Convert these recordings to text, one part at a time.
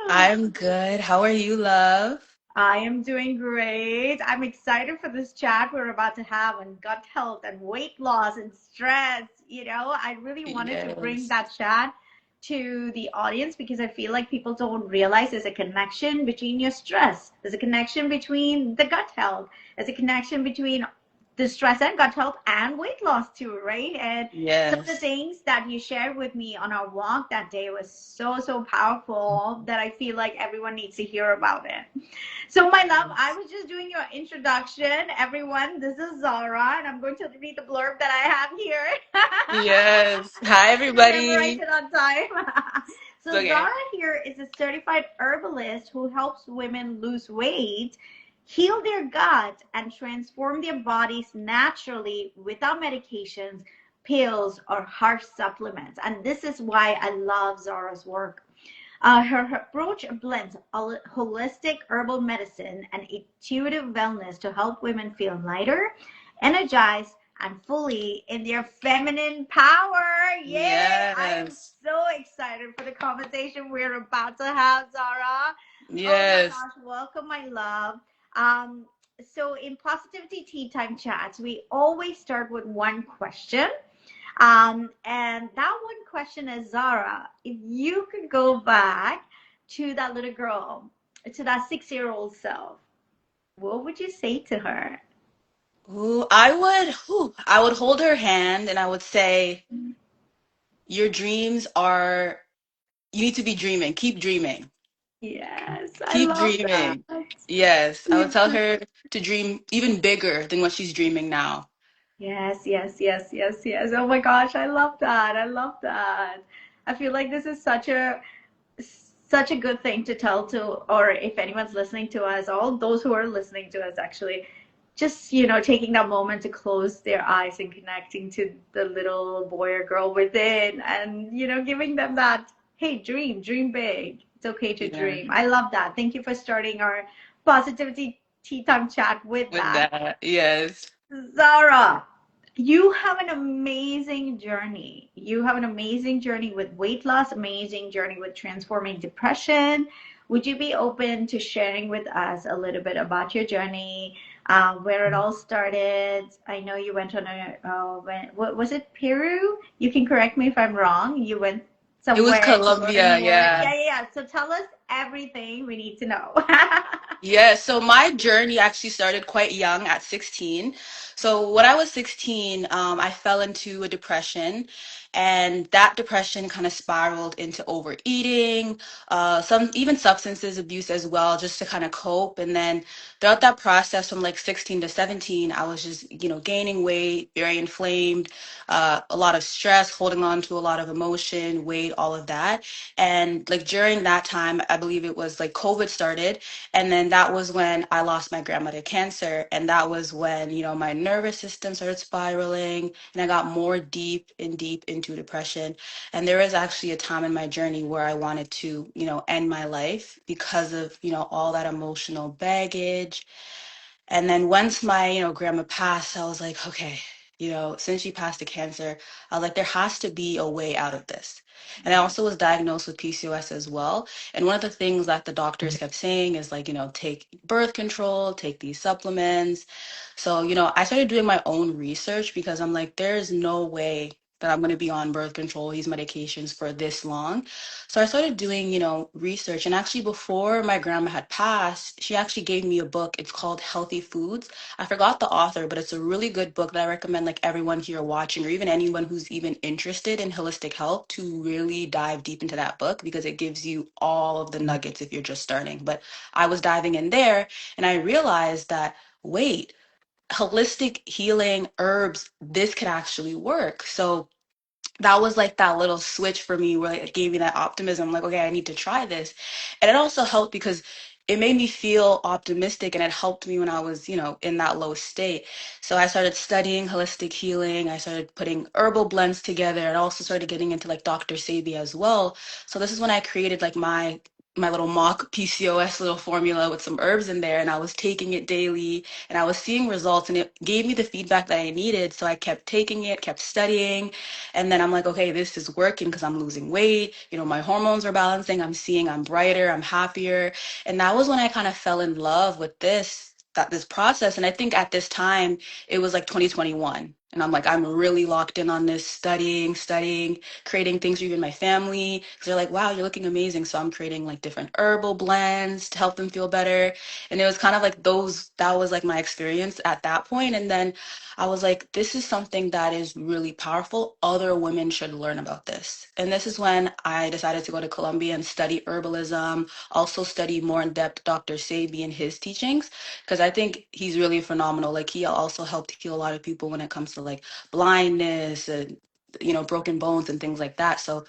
I'm good. How are you, love? I am doing great. I'm excited for this chat we're about to have on gut health and weight loss and stress. I really wanted to bring Yes. that chat to the audience because I feel like people don't realize there's a connection between your stress, there's a connection between the gut health, there's a connection between the stress and gut health and weight loss too, right? And some of the Yes. things that you shared with me on our walk that day was so powerful that I feel like everyone needs to hear about it. So, my love, I Yes. was just doing your introduction. Everyone, this is Zara, and I'm going to read the blurb that I have here. Yes. Hi, I couldn't memorize everybody. it on time. It's So, okay. Zara here is a certified herbalist who helps women lose weight, heal their gut, and transform their bodies naturally without medications, pills, or harsh supplements. And this is why I love Zara's work. Her approach blends holistic herbal medicine and intuitive wellness to help women feel lighter, energized, and fully in their feminine power. Yay! I am Yes. so excited for the conversation we're about to have, Zara. Oh my Yes. gosh, welcome, my love. Um, so, in Positivity Tea Time chats, we always start with one question. And that one question is, Zara, if you could go back to that little girl, to that 6-year-old self, what would you say to her? I would hold her hand and I would say, your dreams are, you need to be dreaming. Keep dreaming. Yes, I Keep love that. dreaming. Yes. I would Keep tell dreaming. her to dream even bigger than what she's dreaming now. Yes. Oh my gosh, I love that. I love that. I feel like this is such a good thing to tell to, or if anyone's listening to us, all those who are listening to us actually, just taking that moment to close their eyes and connecting to the little boy or girl within, and giving them that, hey, dream big, it's okay to Yeah. dream. I love that. Thank you for starting our positivity tea time chat with With that. that. Yes. Zara, you have an amazing journey. You have an amazing journey with weight loss, amazing journey with transforming depression. Would you be open to sharing with us a little bit about your journey, where it all started? I know you went on what was it, Peru? You can correct me if I'm wrong. You went It was somewhere to Colombia. learn more. Yeah. Yeah. So tell us everything we need to know. Yeah, so my journey actually started quite young at 16. So when I was 16, I fell into a depression, and that depression kind of spiraled into overeating, some even substances abuse as well, just to kind of cope. And then throughout that process from like 16 to 17, I was just, gaining weight, very inflamed, a lot of stress, holding on to a lot of emotion, weight, all of that. And like during that time, I believe it was like COVID started. And then that was when I lost my grandma to cancer. And that was when, my nervous system started spiraling and I got more deep and deep into depression. And there was actually a time in my journey where I wanted to, end my life because of, all that emotional baggage. And then once my, grandma passed, I was like, okay, since she passed to cancer, I was like, there has to be a way out of this. And I also was diagnosed with PCOS as well. And one of the things that the doctors kept saying is like, take birth control, take these supplements. So, I started doing my own research because I'm like, there's no way that I'm going to be on birth control, these medications for this long. So I started doing, research. And actually, before my grandma had passed, she actually gave me a book. It's called Healthy Foods. I forgot the author, but it's a really good book that I recommend like everyone here watching or even anyone who's even interested in holistic health to really dive deep into that book because it gives you all of the nuggets if you're just starting. But I was diving in there and I realized that, wait, holistic healing herbs, this could actually work. So that was like that little switch for me where it gave me that optimism. Like, okay, I need to try this. And it also helped because it made me feel optimistic and it helped me when I was, in that low state. So I started studying holistic healing. I started putting herbal blends together and also started getting into like Dr. Sabi as well. So this is when I created like my little mock PCOS little formula with some herbs in there, and I was taking it daily and I was seeing results, and it gave me the feedback that I needed. So I kept taking it, kept studying, and then I'm like, okay, this is working because I'm losing weight. You know, my hormones are balancing. I'm seeing I'm brighter, I'm happier. And that was when I kind of fell in love with this process. And I think at this time it was like 2021. And I'm like, I'm really locked in on this, studying, creating things for even my family. Because they're like, wow, you're looking amazing. So I'm creating like different herbal blends to help them feel better. And it was kind of like that was like my experience at that point. And then I was like, this is something that is really powerful. Other women should learn about this. And this is when I decided to go to Colombia and study herbalism, also study more in depth Dr. Sebi and his teachings, because I think he's really phenomenal. Like he also helped heal a lot of people when it comes to like blindness and broken bones and things like that. So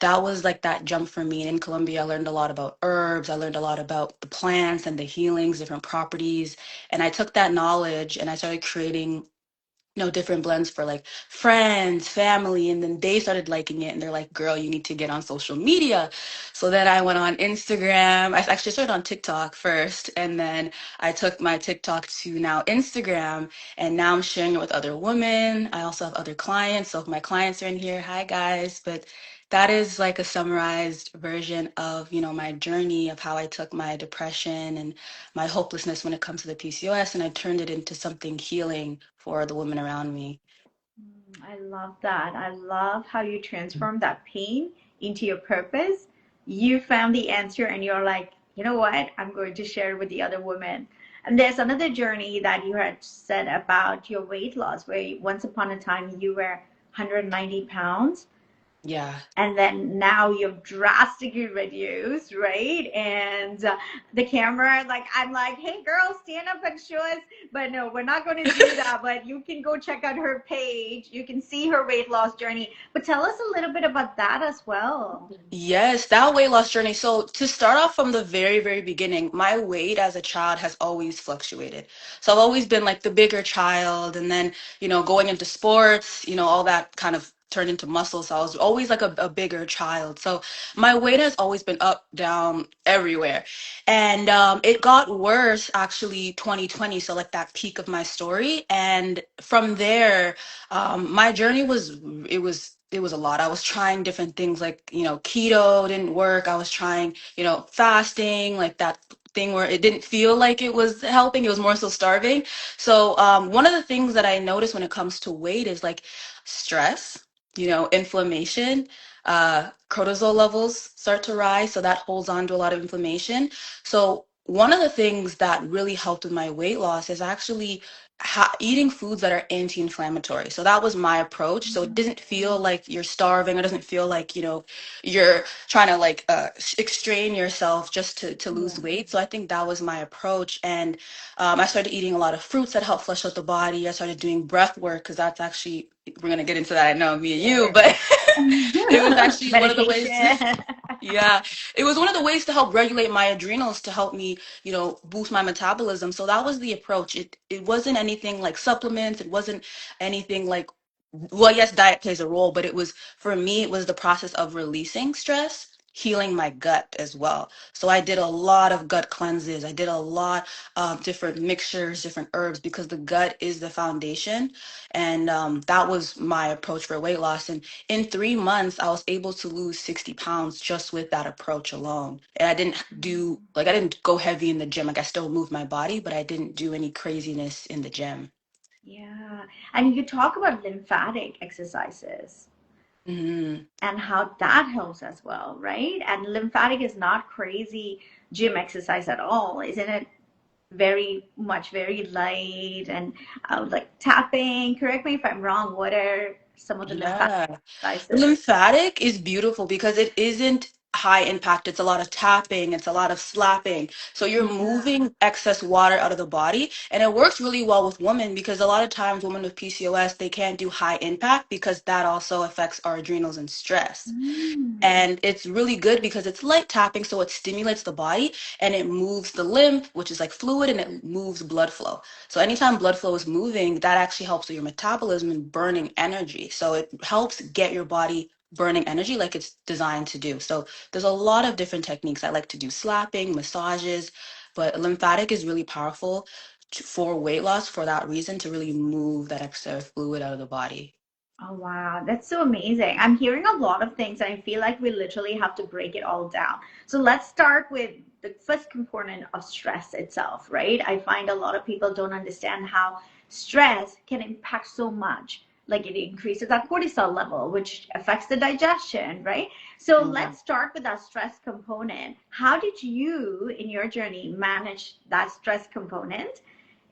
that was like that jump for me. And in Colombia, I learned a lot about herbs. I learned a lot about the plants and the healings, different properties. And I took that knowledge and I started creating different blends for like friends, family, and then they started liking it and they're like, girl, you need to get on social media. So then I went on Instagram. I actually started on TikTok first, and then I took my TikTok to now Instagram, and now I'm sharing it with other women. I also have other clients. So if my clients are in here, hi guys. But that is like a summarized version of, my journey of how I took my depression and my hopelessness when it comes to the PCOS, and I turned it into something healing for the women around me. I love that. I love how you transform that pain into your purpose. You found the answer and you're like, you know what? I'm going to share it with the other women. And there's another journey that you had said about your weight loss, where once upon a time you were 190 pounds Yeah. and then now you've drastically reduced, right? And the camera, like, I'm like, hey girl, stand up and show us. But no, we're not going to do that. But you can go check out her page, you can see her weight loss journey. But tell us a little bit about that as well. Yes, that weight loss journey. So to start off from the very, very beginning, my weight as a child has always fluctuated. So I've always been like the bigger child, and then, going into sports, all that kind of turned into muscle. So I was always like a bigger child. So my weight has always been up, down, everywhere. And it got worse actually 2020. So like that peak of my story. And from there, my journey was a lot. I was trying different things like, keto didn't work. I was trying, fasting, like that thing where it didn't feel like it was helping. It was more so starving. So one of the things that I notice when it comes to weight is like stress, inflammation, cortisol levels start to rise. So that holds on to a lot of inflammation. So one of the things that really helped with my weight loss is actually eating foods that are anti-inflammatory. So that was my approach. So it doesn't feel like you're starving. It doesn't feel like, you're trying to like extrain yourself just to lose Yeah. weight. So I think that was my approach. And I started eating a lot of fruits that help flush out the body. I started doing breath work because that's actually, we're going to get into that, I know, me and you, but it was actually one of the ways to, Meditation. yeah, it was one of the ways to help regulate my adrenals to help me, boost my metabolism. So that was the approach. It wasn't anything like supplements. It wasn't anything like, well, yes, diet plays a role, but it was, for me, it was the process of releasing stress, healing my gut as well. So I did a lot of gut cleanses. I did a lot of different mixtures, different herbs, because the gut is the foundation. And that was my approach for weight loss. And in 3 months, I was able to lose 60 pounds just with that approach alone. And I didn't go heavy in the gym. Like I still moved my body, but I didn't do any craziness in the gym. Yeah. And you talk about lymphatic exercises Hmm. and how that helps as well, right? And lymphatic is not crazy gym exercise at all, isn't it? Very much, very light and like tapping. Correct me if I'm wrong. What are some of the lymphatic Yeah. The exercises? lymphatic is beautiful because it isn't high impact. It's a lot of tapping, it's a lot of slapping. So you're Yeah. moving excess water out of the body. And it works really well with women because a lot of times women with PCOS, they can't do high impact because that also affects our adrenals and stress. Mm. And it's really good because it's light tapping, so it stimulates the body and it moves the lymph, which is like fluid, and it moves blood flow. So anytime blood flow is moving, that actually helps with your metabolism and burning energy. So it helps get your body burning energy like it's designed to do. So there's a lot of different techniques. I like to do slapping, massages, but lymphatic is really powerful for weight loss for that reason, to really move that extra fluid out of the body. Oh, wow. That's so amazing. I'm hearing a lot of things, and I feel like we literally have to break it all down. So let's start with the first component of stress itself, right? I find a lot of people don't understand how stress can impact so much. Like it increases our cortisol level, which affects the digestion, right? So Mhm. let's start with that stress component. How did you, in your journey, manage that stress component?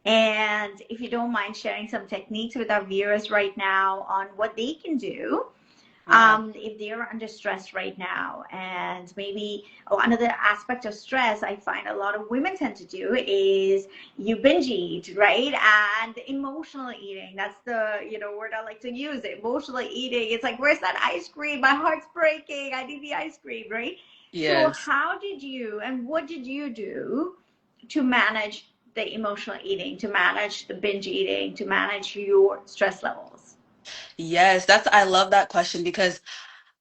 And if you don't mind sharing some techniques with our viewers right now on what they can do Yeah. if they're under stress right now. And maybe another aspect of stress I find a lot of women tend to do is you binge eat, right? And emotional eating. That's the word I like to use. Emotional eating. It's like, where's that ice cream? My heart's breaking. I need the ice cream, right? So Yes. how did you and what did you do to manage the emotional eating, to manage the binge eating, to manage your stress levels? Yes, I love that question because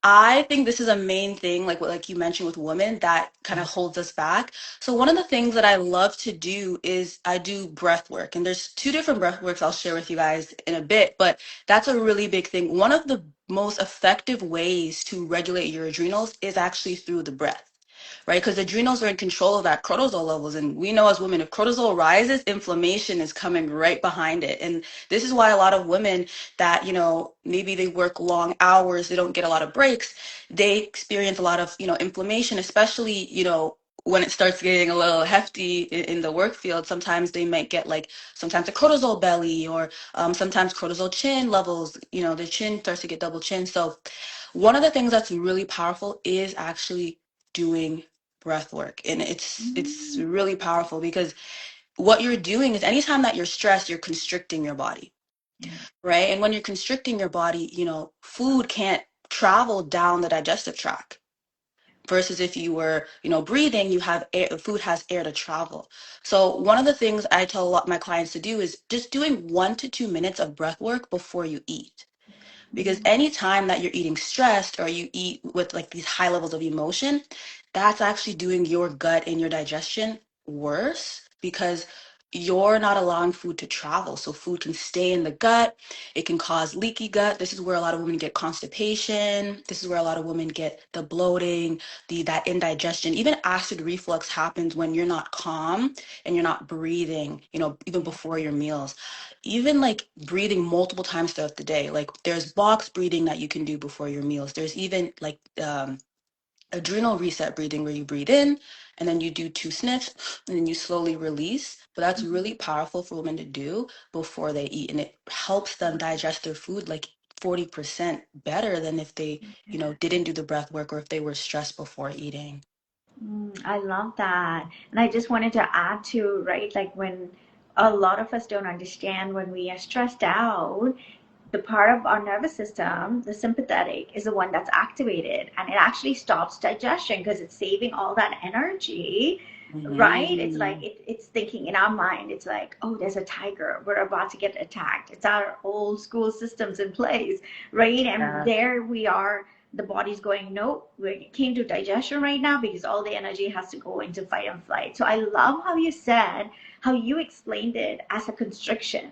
I think this is a main thing, like what like you mentioned with women, that kind of holds us back. So one of the things that I love to do is I do breath work, and there's two different breath works I'll share with you guys in a bit, but that's a really big thing. One of the most effective ways to regulate your adrenals is actually through the breath. Right, because adrenals are in control of that cortisol levels, and we know as women, if cortisol rises, inflammation is coming right behind it. And this is why a lot of women that, maybe they work long hours, they don't get a lot of breaks, they experience a lot of, inflammation, especially, when it starts getting a little hefty in the work field. Sometimes they might get like sometimes a cortisol belly, or sometimes cortisol chin levels, the chin starts to get double chin. So one of the things that's really powerful is actually doing breath work. And it's Mm. really powerful because what you're doing is anytime that you're stressed, you're constricting your body, Yeah. right? And when you're constricting your body, food can't travel down the digestive tract. Versus if you were, breathing, you have air, the food has air to travel. So one of the things I tell a lot my clients to do is just doing 1 to 2 minutes of breath work before you eat. Because Mm. anytime that you're eating stressed or you eat with like these high levels of emotion, that's actually doing your gut and your digestion worse, because you're not allowing food to travel. So food can stay in the gut. It can cause leaky gut. This is where a lot of women get constipation. This is where a lot of women get the bloating, that indigestion. Even acid reflux happens when you're not calm and you're not breathing, even Yeah. before your meals. Even like breathing multiple times throughout the day. Like there's box breathing that you can do before your meals. There's even like adrenal reset breathing, where you breathe in and then you do 2 sniffs and then you slowly release. But that's really powerful for women to do before they eat, and it helps them digest their food like 40% better than if they, didn't do the breath work, or if they were stressed before eating. I love that. And I just wanted to add to, right, like when a lot of us don't understand when we are stressed out, the part of our nervous system, the sympathetic, is the one that's activated and it actually stops digestion because it's saving all that energy, right? It's like Hmm. it's thinking in our mind, it's like, oh, there's a tiger, we're about to get attacked. It's our old school systems in place, right? And Yeah. there we are, the body's going, no, we came to digestion right now because all the energy has to go into fight and flight. So I love how you said, how you explained it as a constriction.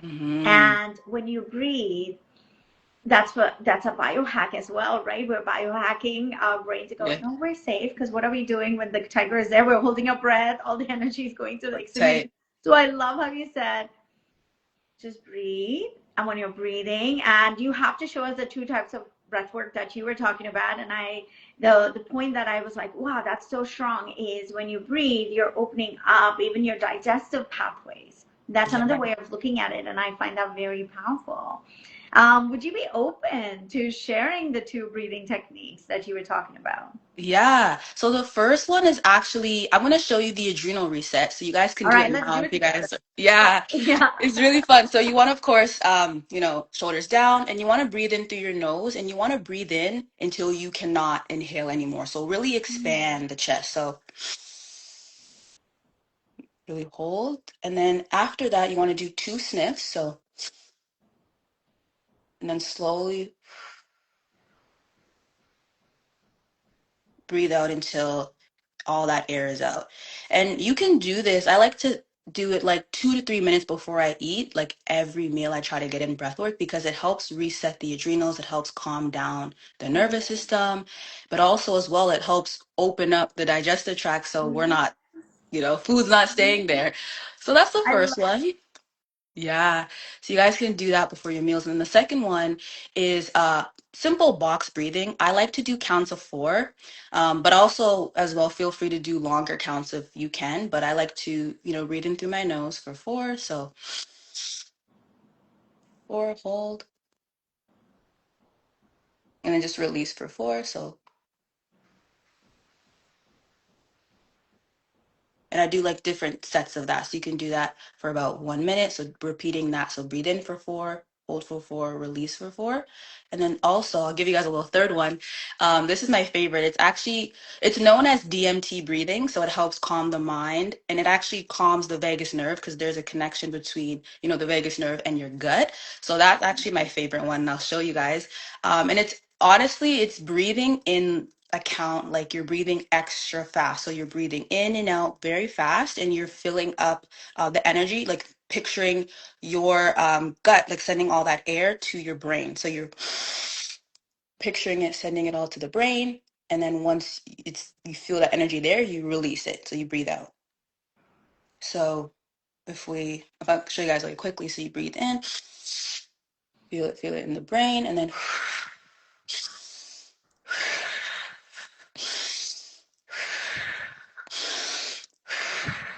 Hmm. And when you breathe, that's a biohack as well, right? We're biohacking our brain to go, Yeah. no, we're safe because what are we doing when the tiger is there? We're holding our breath, all the energy is going to the extremity. Tight. So I love how you said, just breathe. And when you're breathing, and you have to show us the two types of breath work that you were talking about. And the point that I was like, wow, that's so strong, is when you breathe, you're opening up even your digestive pathways. That's another Yeah. way of looking at it, and I find that very powerful. Would you be open to sharing the two breathing techniques that you were talking about? Yeah. So the first one is actually, I'm going to show you the adrenal reset. So you guys can All do right, it let's do now if it you together. guys, yeah, Yeah. it's really fun. So you want to, of course, shoulders down, and you want to breathe in through your nose, and you want to breathe in until you cannot inhale anymore. So really expand the chest. So really hold. And then after that, you want to do 2 sniffs. So, and then slowly. breathe out until all that air is out. And you can do this. I like to do it like 2 to 3 minutes before I eat. Like every meal, I try to get in breath work because it helps reset the adrenals. It helps calm down the nervous system, but also as well, it helps open up the digestive tract so we're not, food's not staying there. So that's the I first one. Yeah. So you guys can do that before your meals. And then the second one is simple box breathing. I like to do counts of four, but also as well, feel free to do longer counts if you can. But I like to, breathe in through my nose for four. So four, hold, and then just release for four. So and I do like different sets of that. So you can do that for about 1 minute. So repeating that. So breathe in for four, hold for four, release for four. And then also, I'll give you guys a little third one. This is my favorite. It's known as DMT breathing. So it helps calm the mind and it actually calms the vagus nerve because there's a connection between, the vagus nerve and your gut. So that's actually my favorite one. And I'll show you guys. And it's honestly, it's breathing in account like you're breathing extra fast. So you're breathing in and out very fast and you're filling up the energy, like picturing your gut, like sending all that air to your brain. So you're picturing it, sending it all to the brain. And then once you feel that energy there, you release it. So you breathe out. So if I show you guys really quickly, so you breathe in, feel it in the brain, and then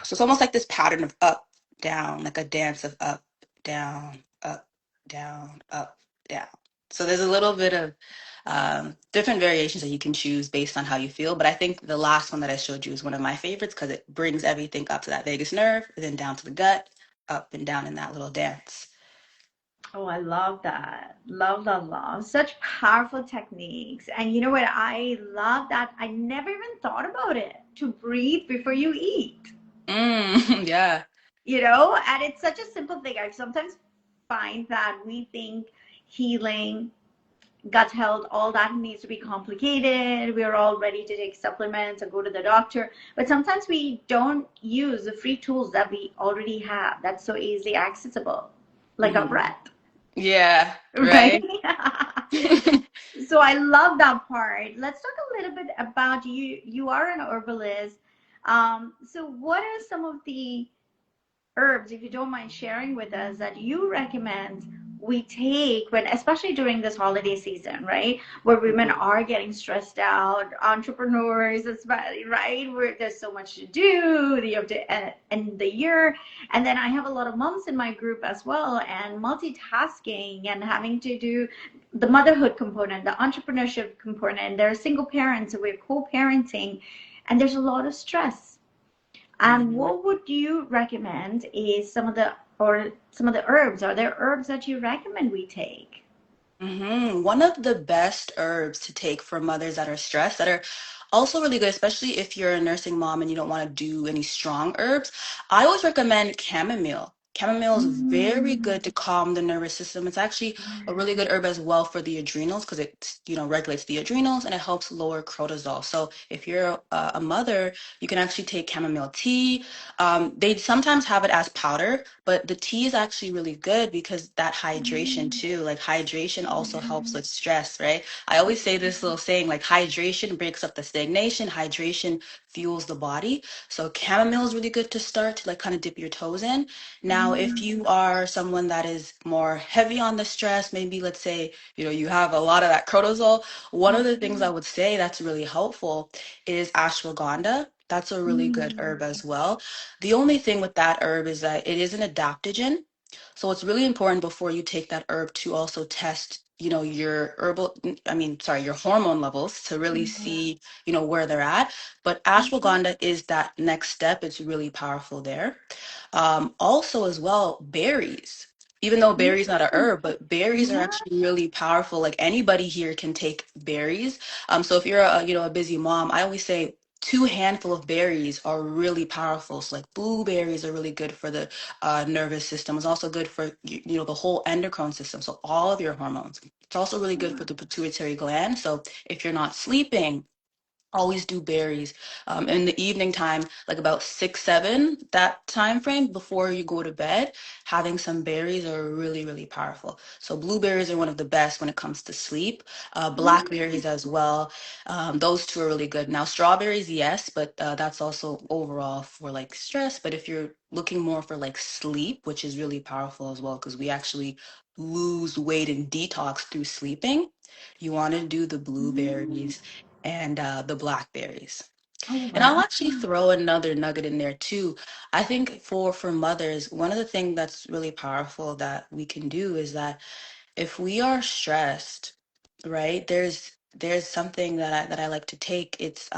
so it's almost like this pattern of up, down, like a dance of up, down, up, down, up, down. So there's a little bit of different variations that you can choose based on how you feel. But I think the last one that I showed you is one of my favorites because it brings everything up to that vagus nerve, and then down to the gut, up and down in that little dance. Oh, I love that. Love, love, love. Such powerful techniques. And you know what? I love that. I never even thought about it to breathe before you eat, Yeah. and it's such a simple thing. I sometimes find that we think healing, gut health, all that needs to be complicated. We're all ready to take supplements and go to the doctor. But sometimes we don't use the free tools that we already have that's so easily accessible, like our Hmm. breath. Yeah, Right? right. So I love that part. Let's talk a little bit about you. You are an herbalist. So what are some of the herbs, if you don't mind sharing with us, that you recommend we take when, especially during this holiday season, right? Where women are getting stressed out, entrepreneurs, especially, right? Where there's so much to do, you have to end the year. And then I have a lot of moms in my group as well, and multitasking and having to do the motherhood component, the entrepreneurship component. There are single parents, so we're co-parenting, and there's a lot of stress. And Mhm. what would you recommend is some of the herbs? Are there herbs that you recommend we take? One of the best herbs to take for mothers that are stressed, that are also really good, especially if you're a nursing mom and you don't want to do any strong herbs. I always recommend chamomile. Chamomile is very Mm. good to calm the nervous system. It's actually a really good herb as well for the adrenals because it, regulates the adrenals and it helps lower cortisol. So if you're a mother, you can actually take chamomile tea. They sometimes have it as powder, but the tea is actually really good because that hydration too, like hydration also helps with stress, right? I always say this little saying, like hydration breaks up the stagnation, hydration fuels the body. So chamomile is really good to start to like kind of dip your toes in. Now, if you are someone that is more heavy on the stress, maybe let's say, you have a lot of that cortisol, one of the things I would say that's really helpful is ashwagandha. That's a really good herb as well. The only thing with that herb is that it is an adaptogen. So it's really important before you take that herb to also test, your your hormone levels to really see, where they're at. But ashwagandha is that next step. It's really powerful there. Also, as well, berries. Even though berries not a herb, but berries are Yeah. actually really powerful. Like anybody here can take berries. So if you're a busy mom, I always say two handful of berries are really powerful. So like blueberries are really good for the nervous system. It's also good for the whole endocrine system. So all of your hormones. It's also really good for the pituitary gland. So if you're not sleeping, always do berries. In the evening time, like about 6, 7, that time frame before you go to bed, having some berries are really, really powerful. So blueberries are one of the best when it comes to sleep. Blackberries as well. Those two are really good. Now strawberries, yes, but that's also overall for like stress. But if you're looking more for like sleep, which is really powerful as well, because we actually lose weight and detox through sleeping, you want to do the Mm. blueberries and the blackberries. Oh, And I'll wow. actually throw another nugget in there too. I think for mothers, one of the things that's really powerful that we can do is that if we are stressed, right, there's something that I like to take. It's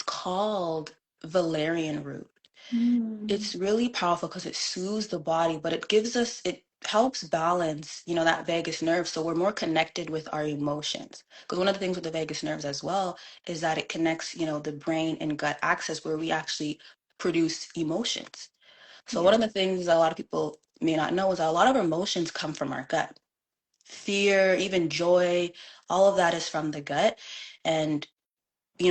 called valerian root. Mm. It's really powerful because it soothes the body, but it helps balance, that vagus nerve. So we're more connected with our emotions. Because one of the things with the vagus nerves as well is that it connects, the brain and gut axis where we actually produce emotions. So one Yeah. of the things that a lot of people may not know is that a lot of our emotions come from our gut. Fear, even joy, all of that is from the gut. And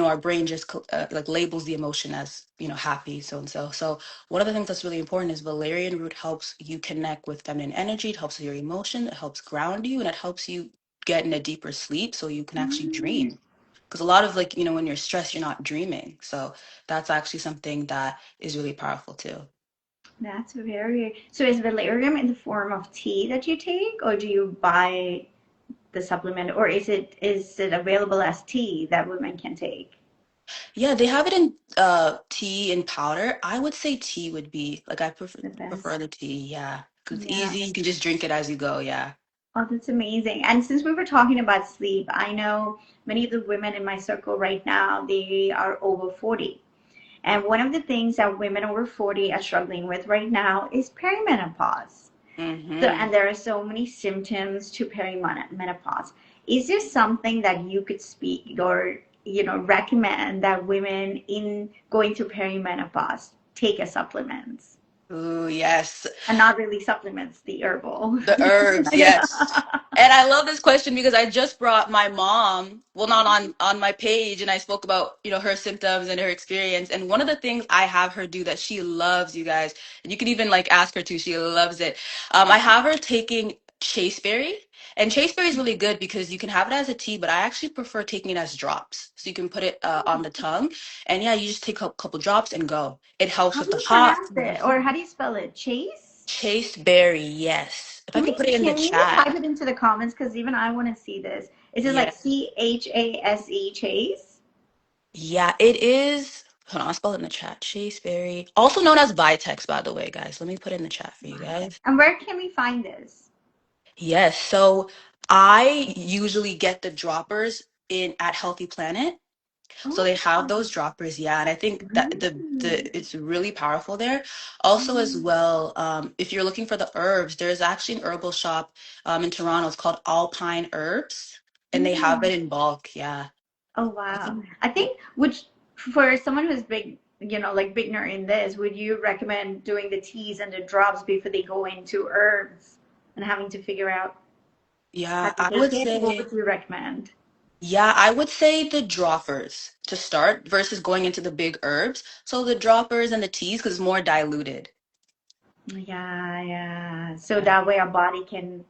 our brain just like labels the emotion as happy, so and so. So one of the things that's really important is valerian root helps you connect with feminine energy. It helps with your emotion, it helps ground you, and it helps you get in a deeper sleep so you can actually Mm. dream, because a lot of like when you're stressed you're not dreaming. So that's actually something that is really powerful too. That's very. So is valerium in the form of tea that you take, or do you buy the supplement, or is it available as tea that women can take? Yeah, they have it in tea and powder. I would say tea would be like, I The prefer best. the tea, yeah, because it's Yeah. easy, you can just drink it as you go, yeah. Oh, that's amazing. And since we were talking about sleep, I know many of the women in my circle right now, they are over 40. And one of the things that women over 40 are struggling with right now is perimenopause. So, Mm-hmm. and there are so many symptoms to perimenopause. Is there something that you could speak or, recommend that women in going through perimenopause take as supplements? Ooh, yes. And not really supplements, the herbal. The herbs, yes. Yeah. And I love this question because I just brought my mom, well, not on my page, and I spoke about, her symptoms and her experience. And one of the things I have her do that she loves, you guys, and you can even like ask her to, she loves it. I have her taking chaseberry. And chaseberry is really good because you can have it as a tea, but I actually prefer taking it as drops. So you can put it on the tongue, and yeah, you just take a couple drops and go. It helps How with do the you hot. pronounce it? Or how do you spell it? Chase? Chaseberry, yes. If I can put it in the Can you chat. type it into the comments? Because even I want to see this. Is it like Yeah. Chase? Chase? Yeah, it is. Hold on, I'll spell it in the chat. Chaseberry. Also known as Vitex, by the way, guys. Let me put it in the chat for you guys. And where can we find this? Yes, so I usually get the droppers in at Healthy Planet. So Oh, they have those droppers, yeah, and I think that mm, it's really powerful there. Also, as mm, well, if you're looking for the herbs, there's actually an herbal shop in Toronto. It's called Alpine Herbs, and they have mm. it in bulk. Yeah. Oh, I wow. think. I think, which for someone who's big, like beginner in this, would you recommend doing the teas and the drops before they go into herbs and having to figure out how Yeah, to I take would it? What say. would you recommend? Yeah, I would say the droppers to start versus going into the big herbs. So the droppers and the teas because it's more diluted. Yeah, yeah. So Yeah. that way our body can.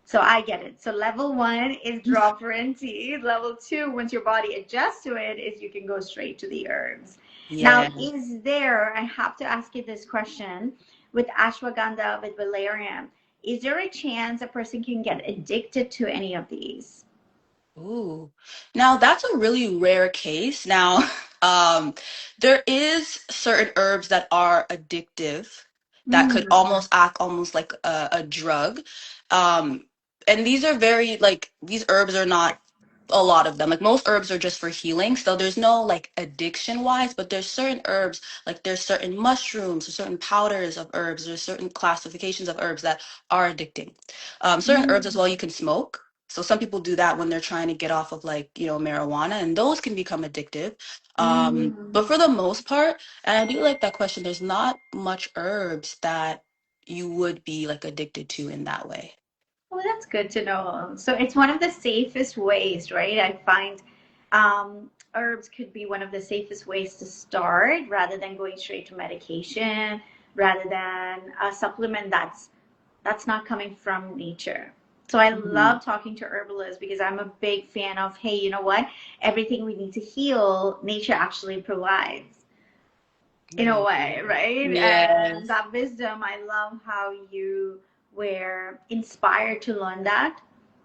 So I get it. So level one is dropper and tea. Level two, once your body adjusts to it, is you can go straight to the herbs. Now, Yeah. is there, I have to ask you this question, with ashwagandha, with valerian, is there a chance a person can get addicted to any of these? Ooh. Now that's a really rare case. Now, um, there is certain herbs that are addictive that could Mm, almost act almost like a drug. Um, and these are very like these herbs are not a lot of them. Like most herbs are just for healing. So there's no like addiction wise, but there's certain herbs, like there's certain mushrooms or certain powders of herbs, there's certain classifications of herbs that are addicting. Certain herbs as mm. well you can smoke. So some people do that when they're trying to get off of like, marijuana, and those can become addictive. But Mm. for the most part, and I do like that question, there's not much herbs that you would be like addicted to in that way. Well, that's good to know. So it's one of the safest ways, right? I find herbs could be one of the safest ways to start rather than going straight to medication, rather than a supplement that's not coming from nature. So I Mhm. love talking to herbalists because I'm a big fan of, hey, you know what? Everything we need to heal, nature actually provides in a I way, agree. right? And Yes. that wisdom, I love how you were inspired to learn that,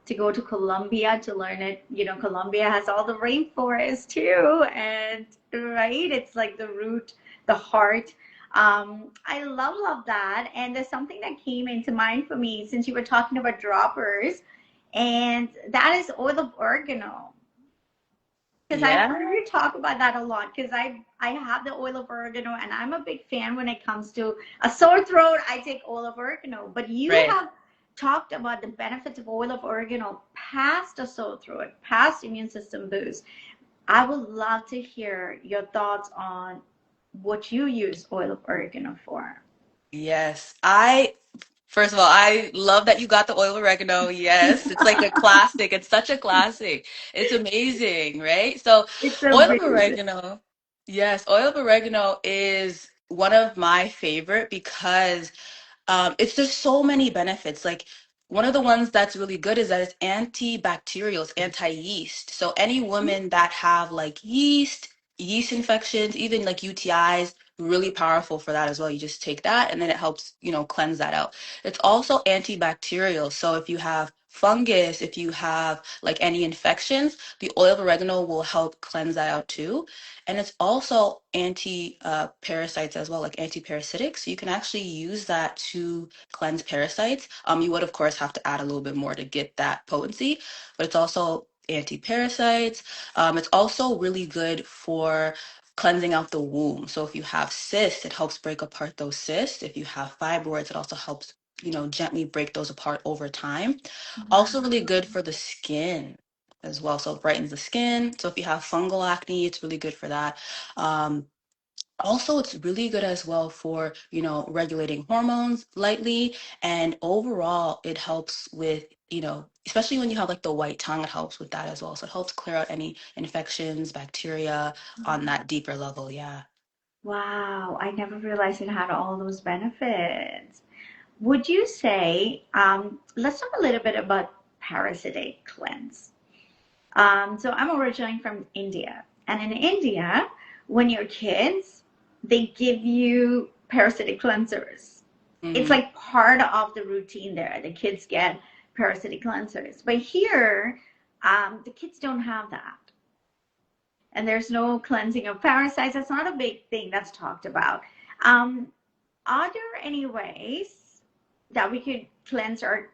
to go to Colombia to learn it. You know, Colombia has all the rainforest too, and right, it's like the root, the heart. I love that. And there's something that came into mind for me since you were talking about droppers, and that is oil of oregano, because I've Yeah. heard you talk about that a lot. Because I have the oil of oregano, and I'm a big fan when it comes to a sore throat. I take oil of oregano, but you Right. have talked about the benefits of oil of oregano past a sore throat, past immune system boost. I would love to hear your thoughts on what you use oil of oregano for. Yes. First of all, I love that you got the oil of oregano. Yes. It's like a classic. It's such a classic. It's amazing, right? So, It's oil of amazing. oregano, yes, oil of oregano is one of my favorite because it's there's so many benefits. Like one of the ones that's really good is that it's antibacterial, it's anti-yeast. So any women that have like yeast infections, even like UTIs, really powerful for that as well. You just take that and then it helps, cleanse that out. It's also antibacterial. So if you have fungus, if you have like any infections, the oil of oregano will help cleanse that out too. And it's also parasites as well, like anti-parasitic. So you can actually use that to cleanse parasites. You would, of course, have to add a little bit more to get that potency, but it's also anti-parasites. It's also really good for cleansing out the womb. So if you have cysts, it helps break apart those cysts. If you have fibroids, it also helps, gently break those apart over time. Also really good for the skin as well. So it brightens the skin. So if you have fungal acne, it's really good for that. Um, Also, it's really good as well for, regulating hormones lightly. And overall, it helps with, especially when you have like the white tongue, it helps with that as well. So it helps clear out any infections, bacteria on that deeper level. Yeah. Wow, I never realized it had all those benefits. Would you say, let's talk a little bit about parasitic cleanse. So I'm originally from India, and in India, when you're kids, they give you parasitic cleansers. It's Hmm. like part of the routine there. The kids get parasitic cleansers. But here, the kids don't have that. And there's no cleansing of parasites. That's not a big thing that's talked about. Um, are there any ways that we could cleanse or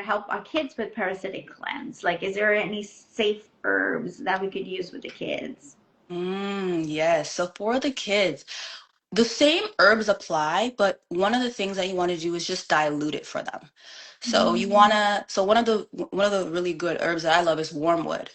help our kids with parasitic cleanse? Like, is there any safe herbs that we could use with the kids? Yes. So for the kids, the same herbs apply, but one of the things that you want to do is just dilute it for them. So one of the really good herbs that I love is wormwood.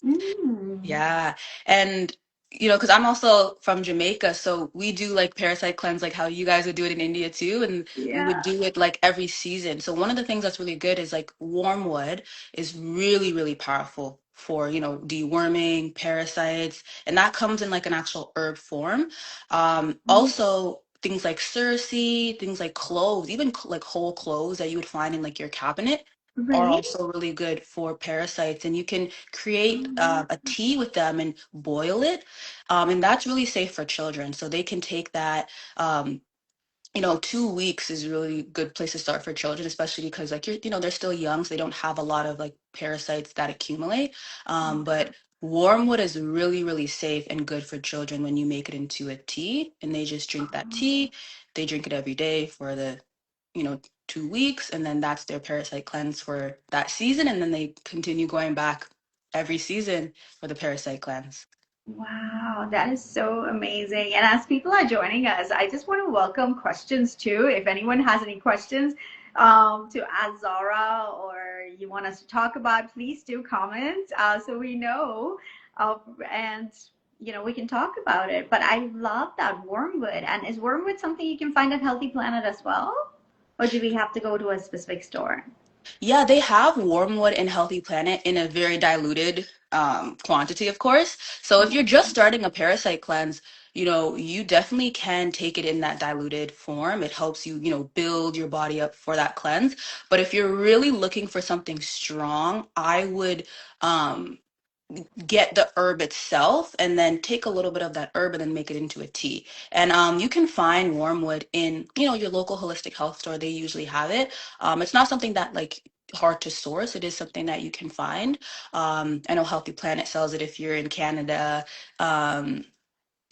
Mm, Yeah. And, because I'm also from Jamaica, so we do like parasite cleanse, like how you guys would do it in India too. And we would yeah. do it like every season. So one of the things that's really good is like warm wood is really, really powerful for, deworming parasites. And that comes in like an actual herb form. Also, things like cerasee, things like cloves, even like whole cloves that you would find in like your cabinet are Right? also really good for parasites. And you can create a tea with them and boil it. And that's really safe for children. So they can take that. 2 weeks is a really good place to start for children, especially because like they're still young, so they don't have a lot of like parasites that accumulate. But wormwood is really, really safe and good for children when you make it into a tea and they just drink that tea. They drink it every day for the, you know, 2 weeks, and then that's their parasite cleanse for that season, and then they continue going back every season for the parasite cleanse. Wow, that is so amazing. And as people are joining us, I just want to welcome questions too. If anyone has any questions to ask Zara or you want us to talk about, please do comment so we know and we can talk about it. But I love that wormwood. And is wormwood something you can find at Healthy Planet as well? Or do we have to go to a specific store? Yeah, they have wormwood in Healthy Planet in a very diluted quantity, of course. So if you're just starting a parasite cleanse, you definitely can take it in that diluted form. It helps you, build your body up for that cleanse. But if you're really looking for something strong, I would um, get the herb itself and then take a little bit of that herb and then make it into a tea. And you can find wormwood in, your local holistic health store. They usually have it. It's not something that like hard to source. It is something that you can find. I know Healthy Planet sells it if you're in Canada. Um,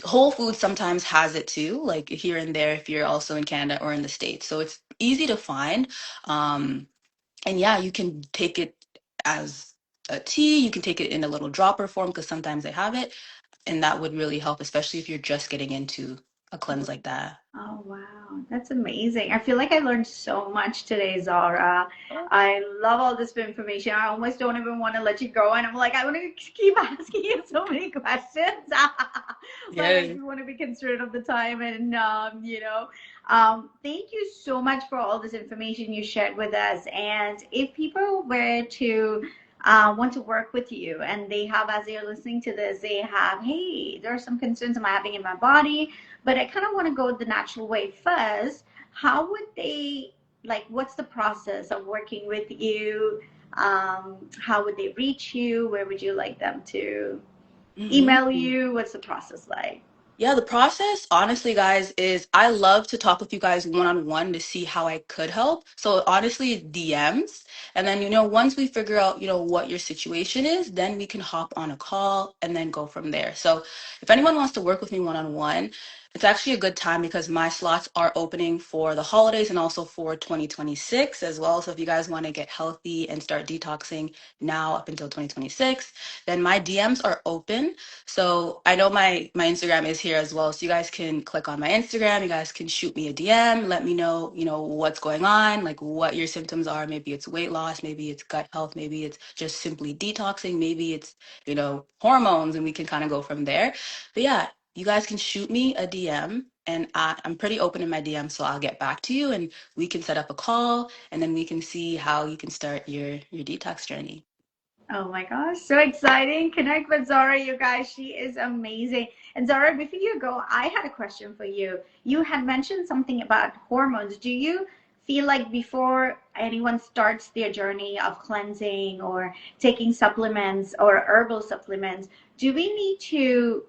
Whole Foods sometimes has it too, like here and there if you're also in Canada or in the States. So it's easy to find. Um, and yeah, you can take it as a tea. You can take it in a little dropper form because sometimes they have it. And that would really help, especially if you're just getting into a cleanse like that. Oh, wow. That's amazing. I feel like I learned so much today, Zara. I love all this information. I almost don't even want to let you go. And I'm like, I want to keep asking you so many questions. But I Yeah. do want to be considerate of the time. And, thank you so much for all this information you shared with us. And if people were to want to work with you and they have, as they're listening to this, they have, hey, there are some concerns I'm having in my body, but I kind of want to go the natural way first. How would they, like, what's the process of working with you? How would they reach you? Where would you like them to email Mhm. you? What's the process like? Yeah, the process, honestly, guys, is I love to talk with you guys one on one to see how I could help. So honestly, DMs. And then, once we figure out, what your situation is, then we can hop on a call and then go from there. So if anyone wants to work with me one on one, it's actually a good time because my slots are opening for the holidays and also for 2026 as well. So if you guys want to get healthy and start detoxing now up until 2026, then my DMs are open. So I know my Instagram is here as well. So you guys can click on my Instagram. You guys can shoot me a DM. Let me know, what's going on, like what your symptoms are. Maybe it's weight loss, maybe it's gut health, maybe it's just simply detoxing, maybe it's, hormones, and we can kind of go from there. But yeah, you guys can shoot me a DM. And I'm pretty open in my DM, so I'll get back to you, and we can set up a call, and then we can see how you can start your detox journey. Oh my gosh, so exciting. Connect with Zara, you guys. She is amazing. And Zara, before you go, I had a question for you. You had mentioned something about hormones. Do you feel like before anyone starts their journey of cleansing or taking supplements or herbal supplements, do we need to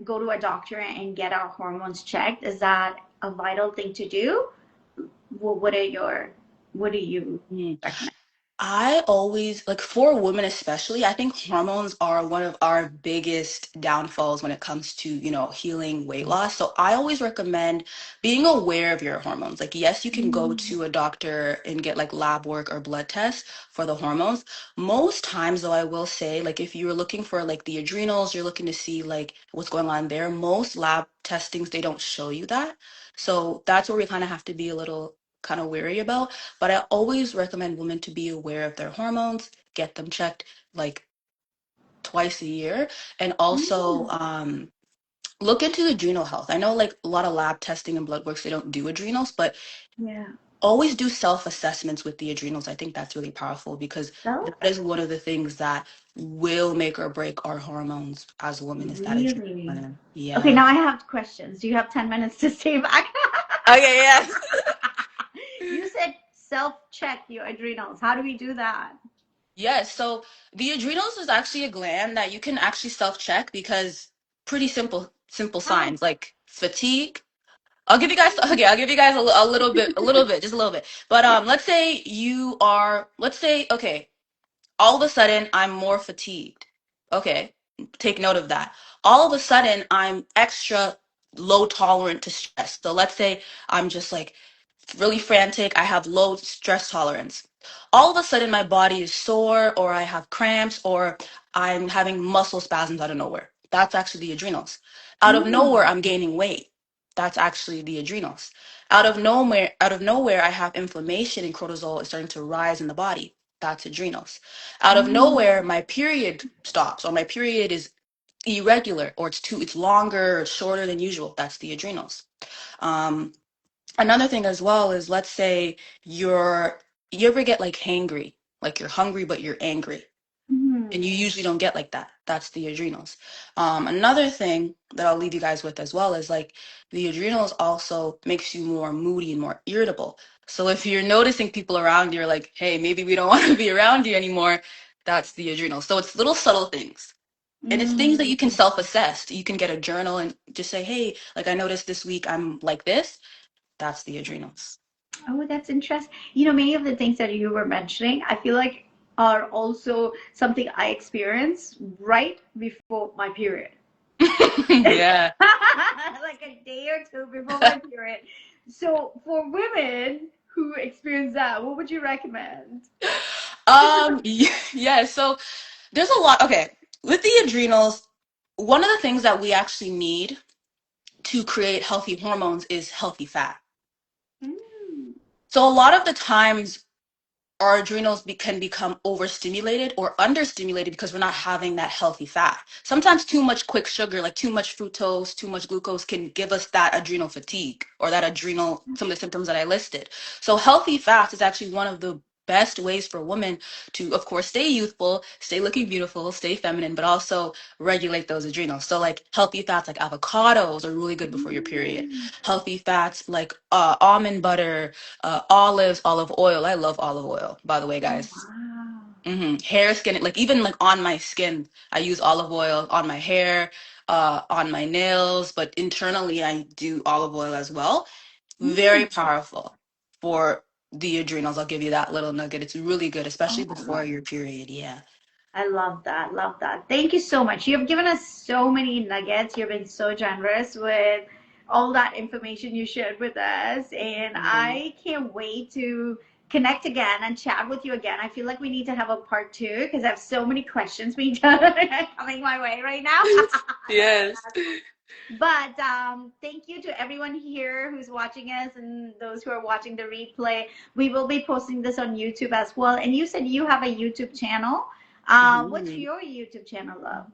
go to a doctor and get our hormones checked? Is that a vital thing to do? Well, what do you recommend? I always, like for women especially, I think hormones are one of our biggest downfalls when it comes to, healing weight loss. So I always recommend being aware of your hormones. Like, yes, you can go Mm, to a doctor and get like lab work or blood tests for the hormones. Most times, though, I will say, like, if you're looking for like the adrenals, you're looking to see like what's going on there, most lab testings, they don't show you that. So that's where we kind of have to be a little kind of wary about. But I always recommend women to be aware of their hormones, get them checked like twice a year, and also mm, look into adrenal health. I know like a lot of lab testing and blood works, they don't do adrenals, but yeah. always do self-assessments with the adrenals. I think that's really powerful because So, that is one of the things that will make or break our hormones as women is that really? adrenaline. Okay, Yeah. now I have questions. Do you have 10 minutes to stay back? Okay, yeah. You said self-check your adrenals. How do we do that? Yes, so the adrenals is actually a gland that you can actually self-check because pretty simple How? signs like fatigue. I'll give you guys okay, I'll give you guys a little bit, just a little bit. But Yeah. let's say okay, all of a sudden I'm more fatigued. Okay, take note of that. All of a sudden I'm extra low tolerant to stress. So let's say I'm just like really frantic, I have low stress tolerance. All of a sudden, my body is sore, or I have cramps, or I'm having muscle spasms out of nowhere. That's actually the adrenals. Out of nowhere, Mm, I'm gaining weight. That's actually the adrenals. Out of nowhere, I have inflammation and cortisol is starting to rise in the body. That's adrenals. Out of mm, nowhere, my period stops, or my period is irregular, or it's longer or shorter than usual. That's the adrenals. Um, Another thing as well is let's say you ever get like hangry, like you're hungry but you're angry. and you usually don't get like that. That's the adrenals. Another thing that I'll leave you guys with as well is like the adrenals also makes you more moody and more irritable. So if you're noticing people around you are like, hey, maybe we don't want to be around you anymore, that's the adrenals. So it's little subtle things. And it's things that you can Mm. self-assess. You can get a journal and just say, hey, like I noticed this week I'm like this. That's the adrenals. Oh, that's interesting. Many of the things that you were mentioning, I feel like are also something I experience right before my period. Yeah. Like a day or two before my period. So for women who experience that, what would you recommend? Yeah, so there's a lot. Okay, with the adrenals, one of the things that we actually need to create healthy hormones is healthy fat. Mm. So a lot of the times our adrenals can become overstimulated or understimulated because we're not having that healthy fat. Sometimes too much quick sugar, like too much fructose, too much glucose, can give us that adrenal fatigue or that adrenal, some of the symptoms that I listed. So healthy fats is actually one of the best ways for women to, of course, stay youthful, stay looking beautiful, stay feminine, but also regulate those adrenals. So like healthy fats like avocados are really good before your period. Mm. Healthy fats like almond butter, olives, olive oil. I love olive oil, by the way, Oh, guys. wow. Hair, skin, like even like on my skin, I use olive oil on my hair, on my nails, but internally I do olive oil as well. Very Mm. powerful for the adrenals. I'll give you that little nugget. It's really good, especially Oh, I before love your period. Yeah. I love that. Love that. Thank you so much. You have given us so many nuggets. You've been so generous with all that information you shared with us. And Mhm. I can't wait to connect again and chat with you again. I feel like we need to have a part two because I have so many questions being coming my way right now that I want Yes. to ask. But thank you to everyone here who's watching us and those who are watching the replay. We will be posting this on YouTube as well. And you said you have a YouTube channel. What's Mhm. your YouTube channel, love?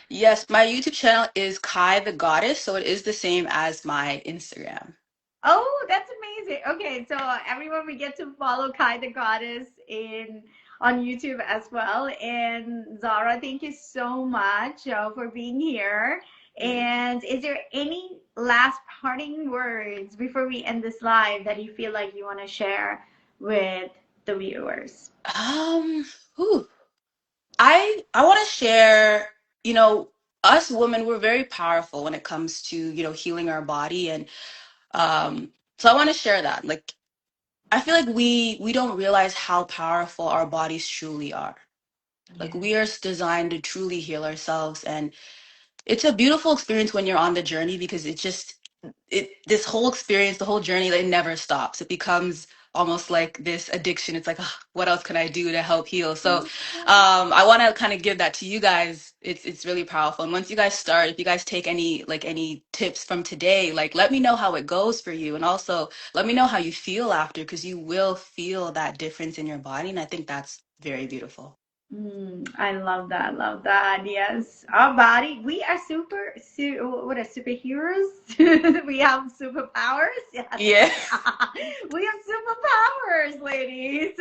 Yes, my YouTube channel is Kai the Goddess, so it is the same as my Instagram. Oh, that's amazing. Okay, so everyone, we get to follow Kai the Goddess in on YouTube as well. And Zara, thank you so much for being here. And is there any last parting words before we end this live that you feel like you want to share with the viewers? Um, whew. I want to share, you know, us women, we're very powerful when it comes to, healing our body. And so I want to share that. Like, I feel like we don't realize how powerful our bodies truly are. Like, Yeah. we are designed to truly heal ourselves. And it's a beautiful experience when you're on the journey because this whole experience, the whole journey, it never stops. It becomes almost like this addiction. It's like, "Ugh, what else can I do to help heal?" So I want to kind of give that to you guys. It's really powerful. And once you guys start, if you guys take any tips from today, like let me know how it goes for you, and also let me know how you feel after, because you will feel that difference in your body, and I think that's very beautiful. I love that. Love that. Yes, our body. We are what are superheroes? We have superpowers. Yes, Yeah. we have superpowers, ladies.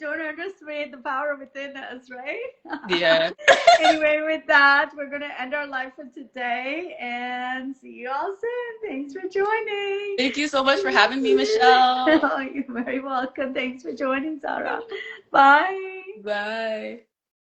Don't underestimate the power within us, right? Yeah. Anyway, with that, we're gonna end our live for today and see you all soon. Thanks for joining. Thank you so much for having me, Michelle. Oh, you're very welcome. Thanks for joining, Sarah. Bye. Bye.